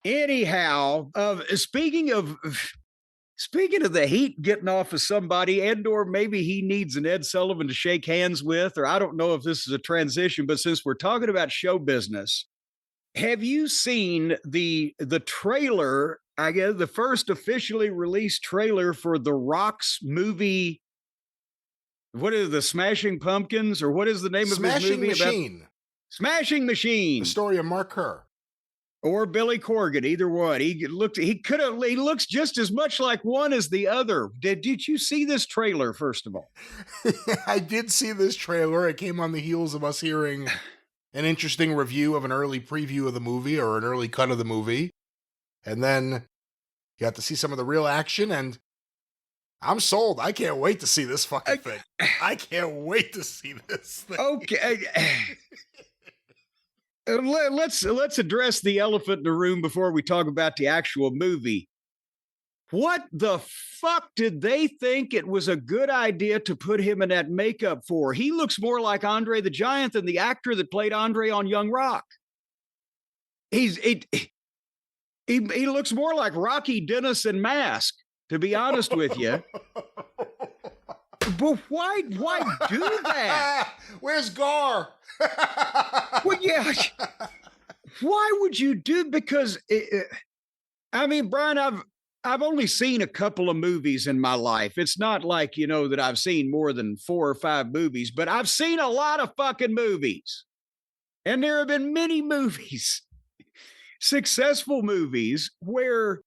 Anyhow, speaking of the heat getting off of somebody, and or maybe he needs an Ed Sullivan to shake hands with, or I don't know if this is a transition, but since we're talking about show business, have you seen the trailer? I guess the first officially released trailer for The Rock's movie. What is the Smashing Pumpkins, or what is the name of his movie? Smashing Machine. The story of Mark Kerr. Or Billy Corgan, either one. He looks just as much like one as the other. Did you see this trailer, first of all? I did see this trailer. It came on the heels of us hearing an interesting review of an early preview of the movie or an early cut of the movie. And then you got to see some of the real action, and I'm sold. I can't wait to see this fucking thing. I can't wait to see this thing. Okay. Let's address the elephant in the room before we talk about the actual movie. What the fuck did they think it was a good idea to put him in that makeup for? He looks more like Andre the Giant than the actor that played Andre on Young Rock. He looks more like Rocky Dennis in Mask, to be honest with you. But why do that? Where's Gar? Well, yeah. Why would you do? Because I mean, Brian, I've only seen a couple of movies in my life. It's not like, that I've seen more than 4 or 5 movies, but I've seen a lot of fucking movies. And there have been many movies, successful movies, where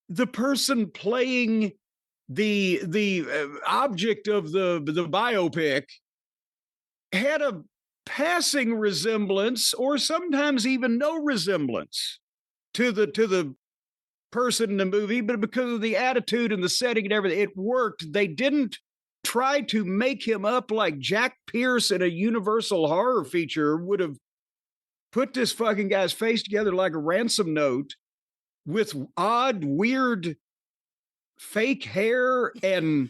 the person playing the object of the biopic had a passing resemblance, or sometimes even no resemblance to the person in the movie, but because of the attitude and the setting and everything, it worked. They didn't try to make him up like Jack Pierce in a Universal horror feature would have put this fucking guy's face together like a ransom note with odd, weird fake hair and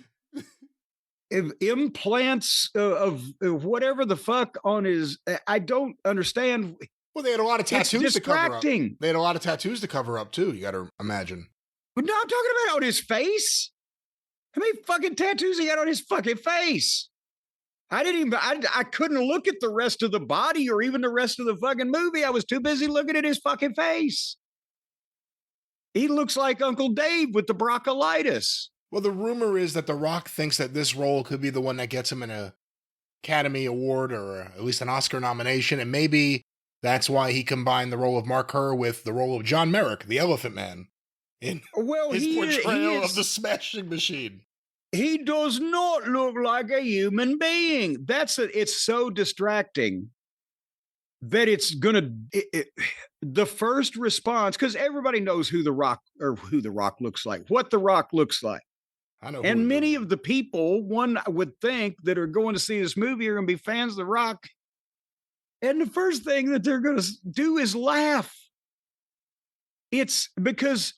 implants of whatever the fuck on his. I don't understand. Well, they had a lot of tattoos to cover up. They had a lot of tattoos to cover up too. You got to imagine. But no, I'm talking about on his face. How many fucking tattoos he got on his fucking face? I couldn't look at the rest of the body or even the rest of the fucking movie. I was too busy looking at his fucking face. He looks like Uncle Dave with the bronchiolitis. Well, the rumor is that The Rock thinks that this role could be the one that gets him an Academy Award or at least an Oscar nomination. And maybe that's why he combined the role of Mark Kerr with the role of John Merrick, the Elephant Man, in his portrayal of the Smashing Machine. He does not look like a human being. It's so distracting that it's gonna the first response, because everybody knows who the Rock looks like, what the Rock looks like. I know. And many of the people, one would think, that are going to see this movie are going to be fans of the Rock. And the first thing that they're going to do is laugh. It's because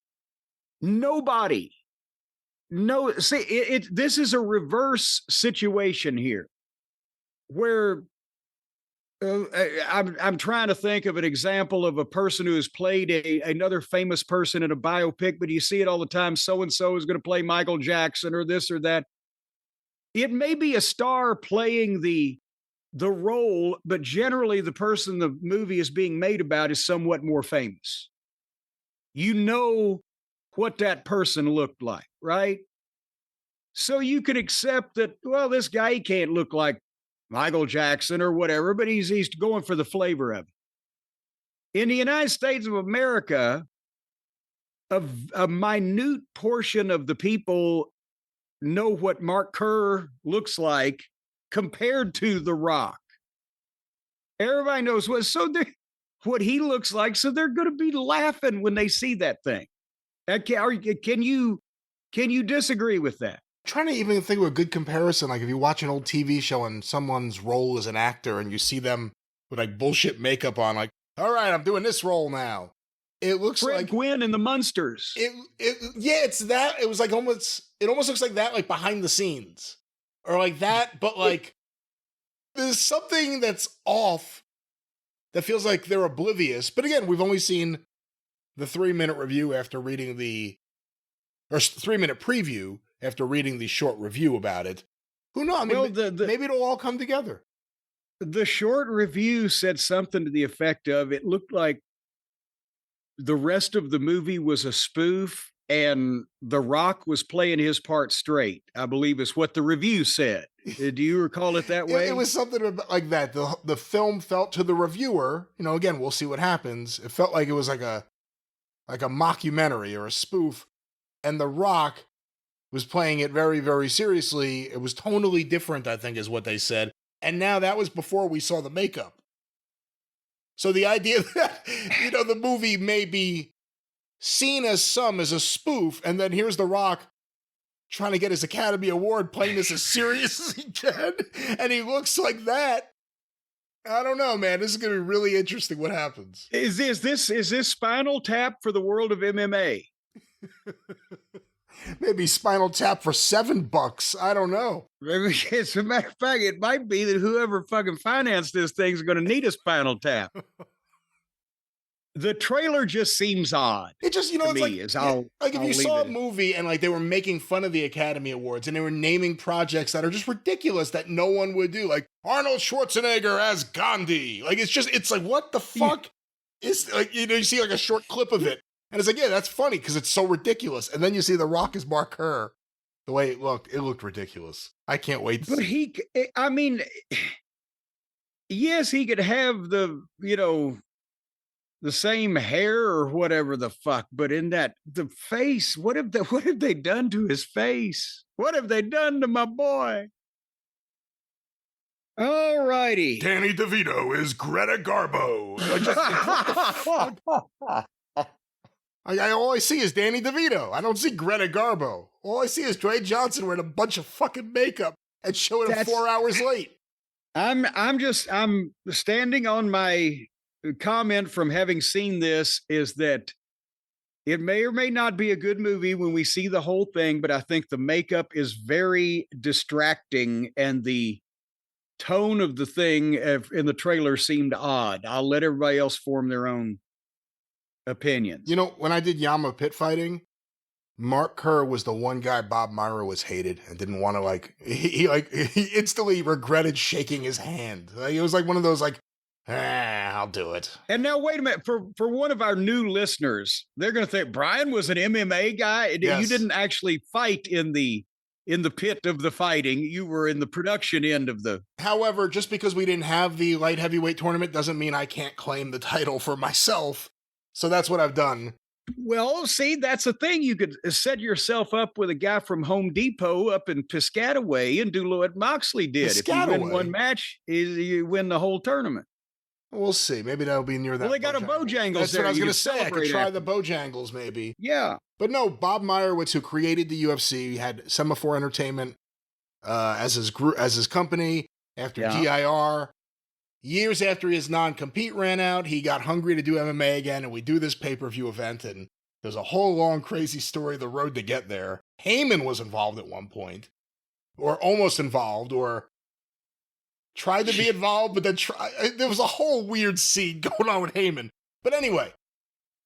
this is a reverse situation here where I'm trying to think of an example of a person who has played another famous person in a biopic, but you see it all the time. So-and-so is going to play Michael Jackson or this or that. It may be a star playing the role, but generally the person the movie is being made about is somewhat more famous. You know what that person looked like, right? So you can accept that, well, this guy, he can't look like Michael Jackson or whatever, but he's going for the flavor of it. In the United States of America, a minute portion of the people know what Mark Kerr looks like compared to The Rock. Everybody knows what he looks like, so they're going to be laughing when they see that thing. Can you disagree with that? I'm trying to even think of a good comparison. Like if you watch an old TV show and someone's role as an actor and you see them with like bullshit makeup on, like, all right, I'm doing this role now. It looks Fred like Gwynn in the Munsters. It's that. It was like it almost looks like that, like behind the scenes or like that. But like there's something that's off that feels like they're oblivious. But again, we've only seen the 3-minute review after reading or 3-minute preview after reading the short review about it. Who knows? I mean, Well, maybe it'll all come together. the short review said something to the effect of it looked like the rest of the movie was a spoof and The Rock was playing his part straight, I believe is what the review said. Do you recall it that way? It was something like that. The film felt to the reviewer, again, we'll see what happens. It felt like it was like a mockumentary or a spoof. And The Rock was playing it very, very seriously. It was tonally different, I think, is what they said. And now that was before we saw the makeup. So the idea that, the movie may be seen as a spoof, and then here's The Rock trying to get his Academy Award playing this as serious as he can, and he looks like that. I don't know, man. This is going to be really interesting what happens. Is this Spinal Tap for the world of MMA? Maybe Spinal Tap for $7. I don't know. As a matter of fact, it might be that whoever fucking financed this thing is going to need a Spinal Tap. The trailer just seems odd. It just, it's like if you saw a movie and like they were making fun of the Academy Awards and they were naming projects that are just ridiculous that no one would do, like Arnold Schwarzenegger as Gandhi. Like it's like, what the fuck? It's like, you see like a short clip of it. And it's like, yeah, that's funny because it's so ridiculous. And then you see The Rock as Mark Kerr. The way it looked ridiculous. I can't wait to see. But yes, he could have the same hair or whatever the fuck, but in the face, what have they done to his face? What have they done to my boy? All righty. Danny DeVito is Greta Garbo. What the fuck? All I see is Danny DeVito. I don't see Greta Garbo. All I see is Dwayne Johnson wearing a bunch of fucking makeup and showing up 4 hours late. I'm standing on my comment from having seen this is that it may or may not be a good movie when we see the whole thing, but I think the makeup is very distracting and the tone of the thing in the trailer seemed odd. I'll let everybody else form their own opinions. When I did Yama pit fighting, Mark Kerr was the one guy Bob Myra was hated and didn't want to he instantly regretted shaking his hand. It was like one of those I'll do it. And now wait a minute, for one of our new listeners, they're going to think Brian was an MMA guy. Yes. You didn't actually fight in the pit of the fighting. You were in the production end of the. However, just because we didn't have the light heavyweight tournament doesn't mean I can't claim the title for myself. So that's what I've done. Well, see, that's the thing. You could set yourself up with a guy from Home Depot up in Piscataway and do what Moxley did. If you win one match, you win the whole tournament. We'll see. Maybe that'll be near that. Well, they got a Bojangles. That's there. What I was going to say. I could try the Bojangles, maybe. Yeah. But no, Bob Meyerowitz, who created the UFC, had Semaphore Entertainment as his company after DIR. Years after his non-compete ran out, he got hungry to do MMA again, and we do this pay-per-view event, and there's a whole long, crazy story of the road to get there. Heyman was involved at one point, or almost involved, or tried to be involved, but then there was a whole weird scene going on with Heyman. But anyway,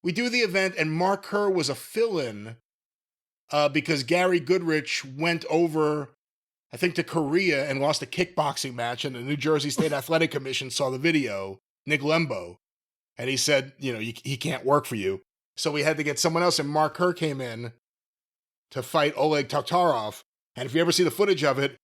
we do the event, and Mark Kerr was a fill-in because Gary Goodrich went over, I think, to Korea and lost a kickboxing match, and the New Jersey State Athletic Commission saw the video, Nick Lembo, and he said, he can't work for you. So we had to get someone else, and Mark Kerr came in to fight Oleg Taktarov. And if you ever see the footage of it,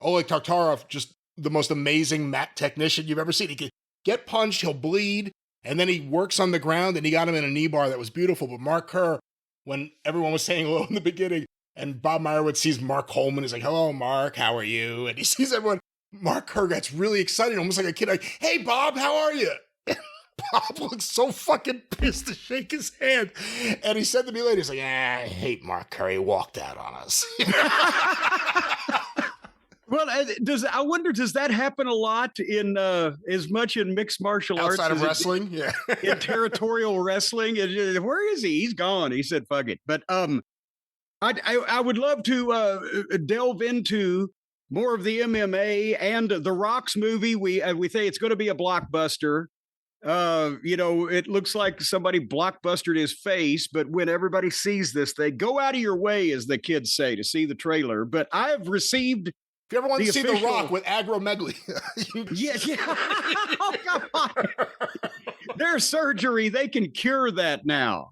Oleg Taktarov, just the most amazing mat technician you've ever seen. He can get punched, he'll bleed, and then he works on the ground, and he got him in a knee bar that was beautiful. But Mark Kerr, when everyone was saying hello in the beginning, and Bob Meyerowitz sees Mark Coleman, he's like, hello, Mark, how are you? And he sees everyone. Mark Kerr gets really excited, almost like a kid, like, hey, Bob, how are you? Bob looks so fucking pissed to shake his hand. And he said to me later, he's like, I hate Mark Kerr. He walked out on us. Well, I wonder, does that happen a lot in as much in mixed martial arts outside of wrestling? Yeah, in territorial wrestling. Where is he? He's gone. He said, "Fuck it." But I would love to delve into more of the MMA and the Rock's movie. We think it's going to be a blockbuster. It looks like somebody blockbustered his face, but when everybody sees this, they go out of your way, as the kids say, to see the trailer. But I have received If you ever want the to see official... The Rock with agromegaly, yeah. Oh, come on. Their surgery, they can cure that now.